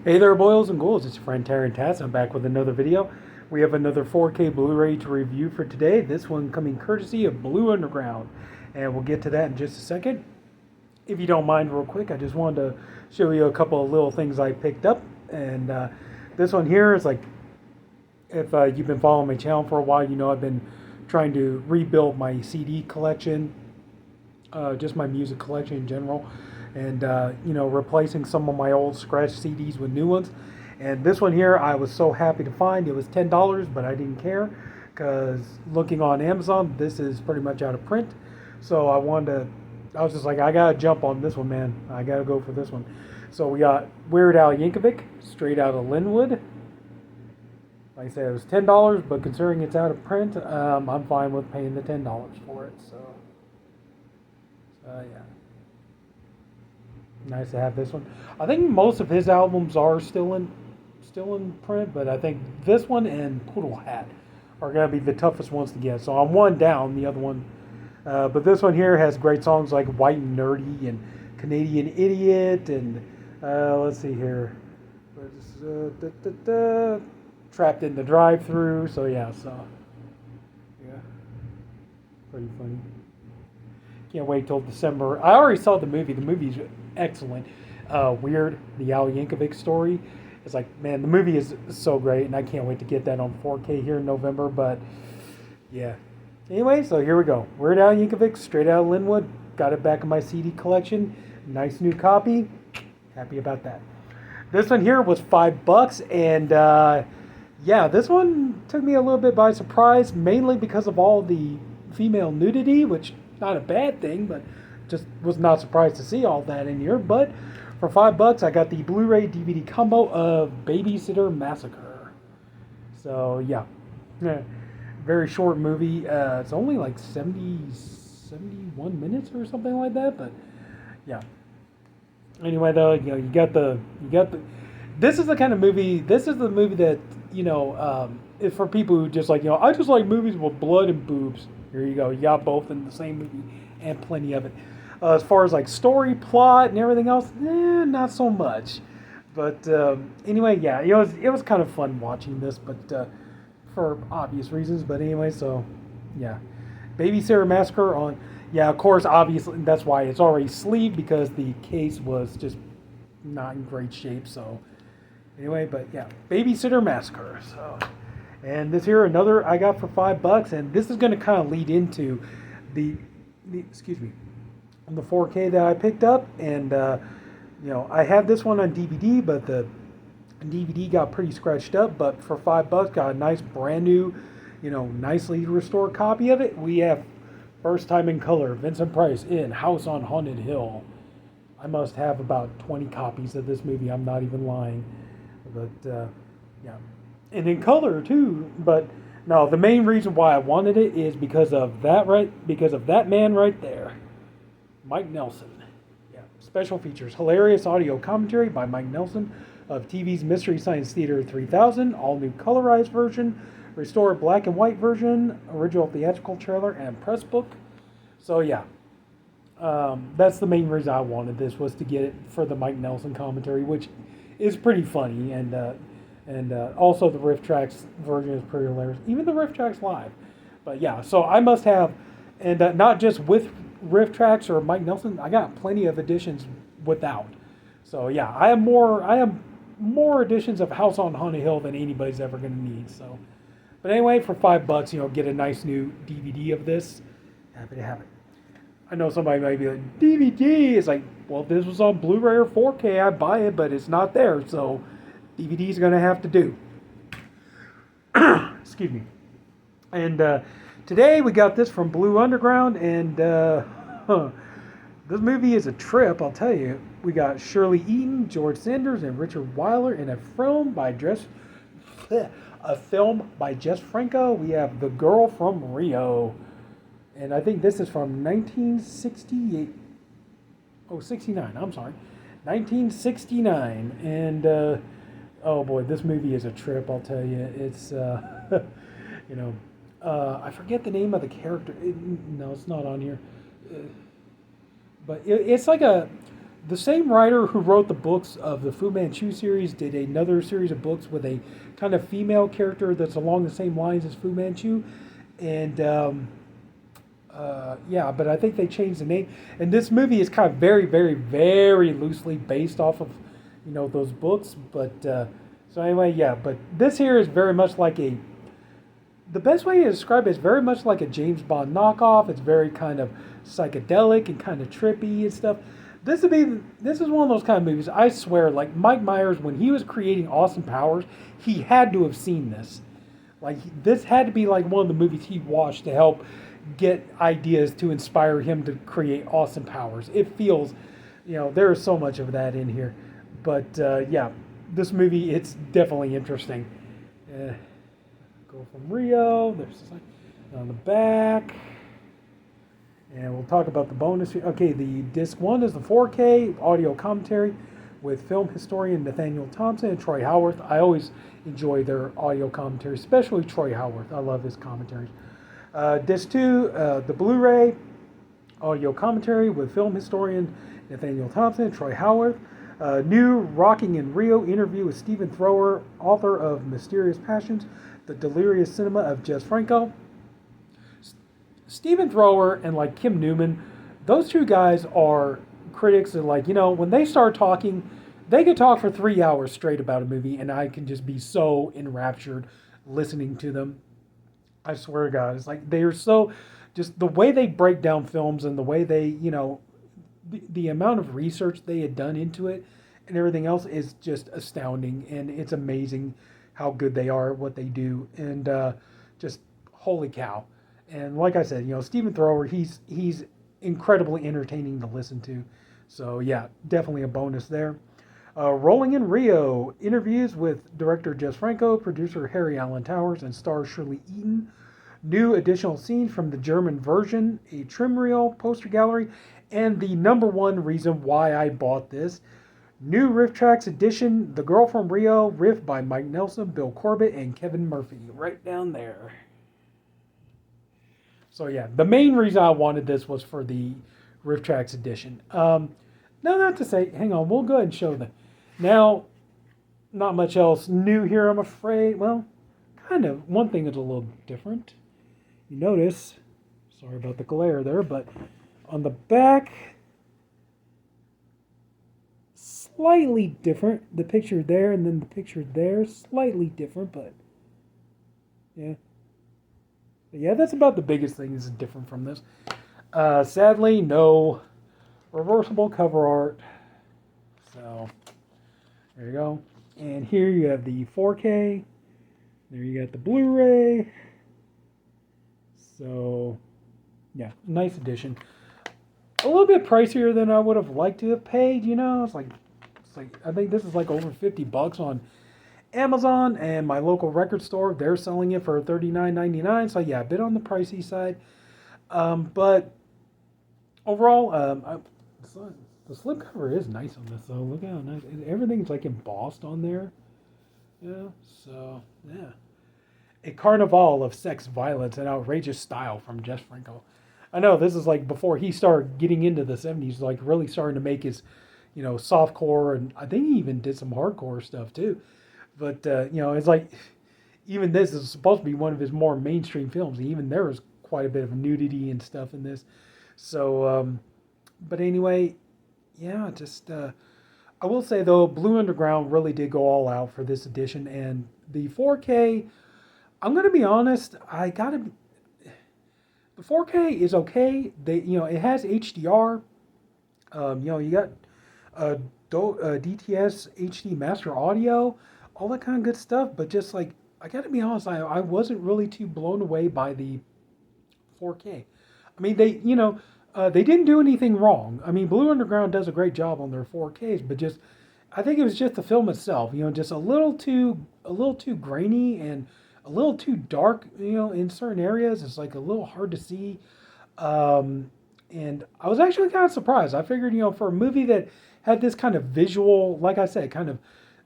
Hey there, boils and ghouls. It's your friend Terry and Tats. I'm back with another video. We have another 4K Blu-ray to review for today. This one coming courtesy of Blue Underground, and we'll get to that in just a second. If you don't mind, real quick, I just wanted to show you a couple of little things I picked up. And this one here is like, if you've been following my channel for a while, you know I've been trying to rebuild my CD collection, just my music collection in general. And replacing some of my old scratch CDs with new ones. And this one here I was so happy to find. It was $10, but I didn't care because looking on Amazon, this is pretty much out of print. So I was just like, I gotta jump on this one, man. I gotta go for this one. So we got Weird Al Yankovic, straight out of Linwood. Like I said, it was $10, but considering it's out of print, I'm fine with paying the $10 for it. So yeah. Nice to have this one. I think most of his albums are still in print, but I think this one and Poodle Hat are going to be the toughest ones to get. So I'm one down, the other one. But this one here has great songs like White and Nerdy and Canadian Idiot and let's see here. Trapped in the Drive-Thru. So yeah, pretty funny. Can't wait till December. I already saw the movie. The movie's excellent. Weird, the Al Yankovic story. It's like, man, the movie is so great, and I can't wait to get that on 4K here in November. But yeah. Anyway, so here we go. Weird Al Yankovic, straight out of Linwood. Got it back in my CD collection. Nice new copy. Happy about that. This one here was $5, and yeah, this one took me a little bit by surprise, mainly because of all the female nudity, which not a bad thing, but just was not surprised to see all that in here. But for $5, I got the Blu-ray DVD combo of Babysitter Massacre. So yeah, very short movie. It's only like 71 minutes or something like that. But yeah. Anyway, though, you got the. This is the kind of movie. This is the movie that is for people who just like I just like movies with blood and boobs. Here you go. You got both in the same movie and plenty of it. As far as like story, plot, and everything else, not so much. But anyway, yeah, it was kind of fun watching this, but for obvious reasons. But anyway, so yeah, Babysitter Massacre on. Yeah, of course, obviously that's why it's already sleeved because the case was just not in great shape. So anyway, but yeah, Babysitter Massacre. So. And this here, another I got for $5, and this is going to kind of lead into the 4K that I picked up, and I have this one on DVD, but the DVD got pretty scratched up. But for $5, got a nice brand new, nicely restored copy of it. We have first time in color, Vincent Price in House on Haunted Hill. I must have about 20 copies of this movie. I'm not even lying, but yeah. And in color too, but no, the main reason why I wanted it is because of that man right there, Mike Nelson. Yeah, special features, hilarious audio commentary by Mike Nelson of TV's Mystery Science Theater 3000, all new colorized version, restored black and white version, original theatrical trailer, and press book. So yeah, that's the main reason I wanted this, was to get it for the Mike Nelson commentary, which is pretty funny, and also the Riff Tracks version is pretty hilarious. Even the Riff Tracks live. But yeah, so I must have, and not just with Riff Tracks or Mike Nelson, I got plenty of editions without. So yeah, I have more editions of House on Haunted Hill than anybody's ever going to need. So, but anyway, for $5, get a nice new DVD of this. Happy to have it. I know somebody might be like, DVD? It's like, well, if this was on Blu-ray or 4K, I'd buy it, but it's not there, so DVD's going to have to do. Excuse me. And today we got this from Blue Underground, and this movie is a trip, I'll tell you. We got Shirley Eaton, George Sanders, and Richard Weiler in a film by Jess Franco. We have The Girl from Rio. And I think this is from 1968. Oh, 69, I'm sorry. 1969. And oh boy, this movie is a trip, I'll tell you. It's, I forget the name of the character. No, it's not on here. But it's like The same writer who wrote the books of the Fu Manchu series did another series of books with a kind of female character that's along the same lines as Fu Manchu, and yeah, but I think they changed the name. And this movie is kind of very, very, very loosely based off of, those books. But so anyway, yeah. But this here is very much like a. The best way to describe it is very much like a James Bond knockoff. It's very kind of psychedelic and kind of trippy and stuff. This is one of those kind of movies. I swear, like Mike Myers, when he was creating Austin Powers, he had to have seen this. Like this had to be like one of the movies he watched to help get ideas to inspire him to create Austin Powers. It feels, there is so much of that in here. But yeah, this movie, it's definitely interesting. Go from Rio. There's on the back. And we'll talk about the bonus. Okay, the disc 1 is the 4K audio commentary with film historian Nathaniel Thompson and Troy Howarth. I always enjoy their audio commentary, especially Troy Howarth. I love his commentaries. Disc 2, the Blu-ray audio commentary with film historian Nathaniel Thompson and Troy Howarth. New Rocking in Rio interview with Stephen Thrower, author of Mysterious Passions, The Delirious Cinema of Jess Franco. Stephen Thrower and like Kim Newman, those two guys are critics that when they start talking, they could talk for 3 hours straight about a movie and I can just be so enraptured listening to them. I swear to God, it's like they are so, just the way they break down films and the way they, the amount of research they had done into it and everything else is just astounding. And it's amazing how good they are at what they do. And just holy cow. And like I said, Stephen Thrower, he's incredibly entertaining to listen to. So yeah, definitely a bonus there. Rolling in Rio, interviews with director Jess Franco, producer Harry Allen Towers, and star Shirley Eaton. New additional scenes from the German version, a trim reel, poster gallery, and the number one reason why I bought this. New Riff Tracks edition, The Girl from Rio, riff by Mike Nelson, Bill Corbett, and Kevin Murphy, right down there. So yeah, the main reason I wanted this was for the Riff Tracks edition. No, not to say, hang on, we'll go ahead and show them. Now, not much else new here, I'm afraid. Well, kind of. One thing is a little different. You notice, sorry about the glare there, but on the back, slightly different. The picture there and then the picture there, slightly different, but yeah. But yeah, that's about the biggest thing is different from this. Sadly, no reversible cover art. So, there you go. And here you have the 4K. There you got the Blu-ray. So, yeah, nice edition. A little bit pricier than I would have liked to have paid, It's like I think this is like over $50 on Amazon, and my local record store, they're selling it for $39.99. So yeah, a bit on the pricey side. But overall, the slipcover is nice on this though. Look how nice everything's like embossed on there. Yeah. So yeah, a carnival of sex, violence, and outrageous style from Jess Franco. I know this is like before he started getting into the 70s, like really starting to make his, softcore, and I think he even did some hardcore stuff too. But, it's like, even this is supposed to be one of his more mainstream films. Even there was quite a bit of nudity and stuff in this. So, but anyway, yeah, just, I will say though, Blue Underground really did go all out for this edition. And the 4K, I'm going to be honest, the 4K is okay. It has HDR. You got DTS HD Master Audio, all that kind of good stuff, but just like, I gotta be honest, I wasn't really too blown away by the 4K. I mean, they didn't do anything wrong. I mean, Blue Underground does a great job on their 4Ks, but just, I think it was just the film itself, just a little too grainy and a little too dark, in certain areas. It's like a little hard to see. And I was actually kind of surprised. I figured, for a movie that had this kind of visual, like I said, kind of,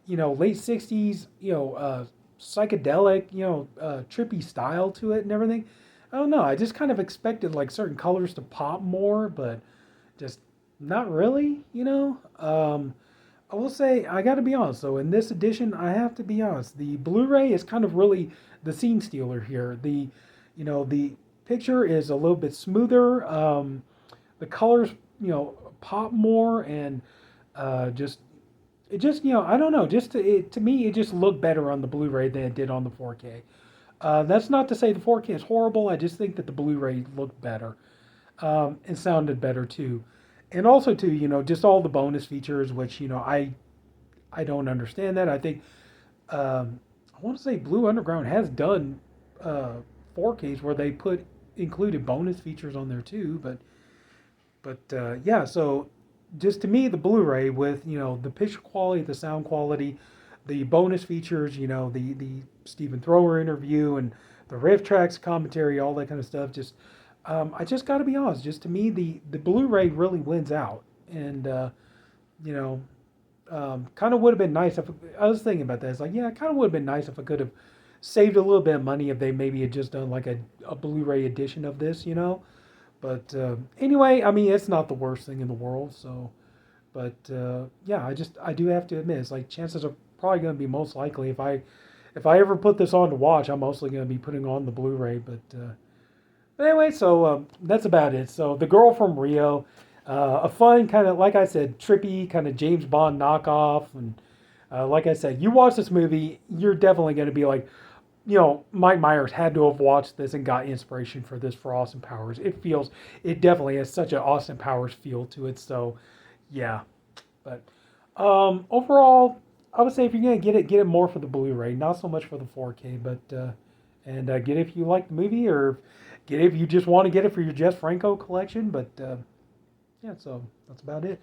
late 60s, psychedelic, trippy style to it and everything. I don't know. I just kind of expected like certain colors to pop more, but just Not really, you know. I will say I got to be honest. So in this edition, I have to be honest. The Blu-ray is kind of really the scene stealer here. The picture is a little bit smoother. The colors, pop more, and just it just I don't know. Just to me, it just looked better on the Blu-ray than it did on the 4K. That's not to say the 4K is horrible. I just think that the Blu-ray looked better. And sounded better too. And also too, just all the bonus features, which I don't understand that. I think I want to say Blue Underground has done uh, 4Ks where they put included bonus features on there too. But yeah, so just to me, the Blu-ray with the picture quality, the sound quality, the bonus features, the Stephen Thrower interview and the riff tracks, commentary, all that kind of stuff. Just I just got to be honest. Just to me, the Blu-ray really wins out, and you know, kind of would have been nice if I was thinking about that. It's like, yeah, it kind of would have been nice if I could have saved a little bit of money if they maybe had just done like a Blu-ray edition of this. But anyway, I mean, it's not the worst thing in the world. So, but yeah, I do have to admit, it's like chances are probably going to be most likely if I ever put this on to watch, I'm mostly going to be putting on the Blu-ray. But anyway, so that's about it. So the girl from Rio, a fun kind of, like I said, trippy kind of James Bond knockoff, and like I said, you watch this movie, you're definitely going to be like, Mike Myers had to have watched this and got inspiration for this for Austin Powers. It definitely has such an Austin Powers feel to it. So, yeah. But overall, I would say if you're gonna get it more for the Blu-ray, not so much for the 4K. But and get it if you like the movie, or get it if you just want to get it for your Jess Franco collection. But yeah, so that's about it.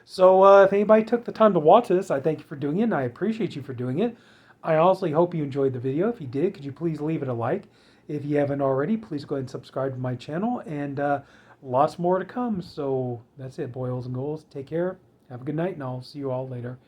So if anybody took the time to watch this, I thank you for doing it, and I appreciate you for doing it. I honestly hope you enjoyed the video. If you did, could you please leave it a like? If you haven't already, please go ahead and subscribe to my channel, and lots more to come. So that's it, boils and ghouls. Take care. Have a good night, and I'll see you all later.